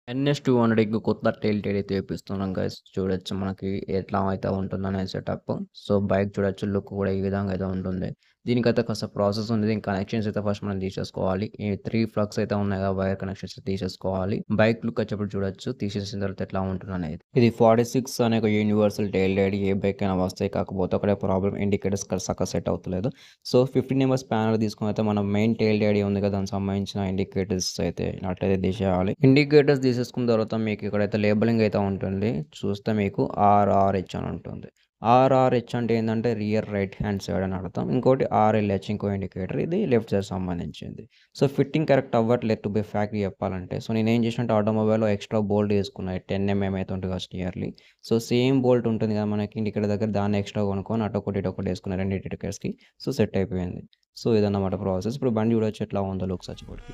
NS200కి కొత్త tail Tide అయితే ఏపిస్తున్నాం guys. చూడొచ్చు మనకి ఎట్లా అయితే ఉంటుందనే సెటప్. సో, బైక్ చూడొచ్చు లుక్ కూడా ఈ విధంగా అయితే ఉంటుంది. దీనికైతే కాస్త ప్రాసెస్ ఉంది. దీని కనెక్షన్స్ అయితే ఫస్ట్ మనం తీసేసుకోవాలి. ఈ 3 ప్లగ్స్ అయితే ఉన్నాయి కదా! వైర్ కనెక్షన్స్ తీసేసుకోవాలి. బైక్ లుక్ వచ్చేప్పుడు చూడొచ్చు తీసేసిన తర్వాత ఎట్లా ఉంటుందనేది. ఇది 46 అనే ఒక యూనివర్సల్ టెయిల్ టైడ్ ఏ బైక్ అయినా వస్తాయి. కాకపోతే ఒకటే ప్రాబ్లమ్ ఇండికేటర్స్ సక్కగా సెట్ అవుతలేదు. సో, 15 ఎంఎస్ ప్యానెల్ తీసుకొని అయితే మనం మెయిన్ టెయిల్ టైడ్ ఉంది కదా! దానికి సంబంధించిన ఇండికేటర్స్ అయితే నట్టయితే తీసేయాలి. ఇండికేటర్స్ తీసేసుకున్న తర్వాత మీకు ఇక్కడైతే లేబులింగ్ అయితే ఉంటుంది. చూస్తే మీకు RRH అని ఉంటుంది. RRH అంటే ఏందంటే రియర్ రైట్ హ్యాండ్ సైడ్ అని అర్థం. ఇంకోటి RLH ఇంకో ఇండికేటర్. ఇది లెఫ్ట్ సైడ్ సంబంధించింది. సో, ఫిట్టింగ్ కరెక్ట్ అవ్వట్లేదు టు బి ఫ్రాంక్‌గా చెప్పాలంటే. సో, నేనేం చేశానంటే ఆటోమొబైల్‌లో ఎక్స్ట్రా బోల్ట్ ఏసుకున్నా. 10 అయితే ఉంటుంది కదా! స్టియర్‌లీ. సో, సేమ్ బోల్ట్ ఉంటుంది కదా! మనకి ఇండికేటర్ దగ్గర దాన్ని ఎక్స్ట్రా కొనుక్కొని అటొకటి ఇటొకటి ఏసుకున్నా 2 ఇండికేటర్స్‌కి. సో, సెట్ అయిపోయింది. సో, ఇదన్నమాట ప్రాసెస్. ఇప్పుడు బండి చూడొచ్చు ఎట్లా ఉందో లుక్స్ వచ్చేప్పటికి.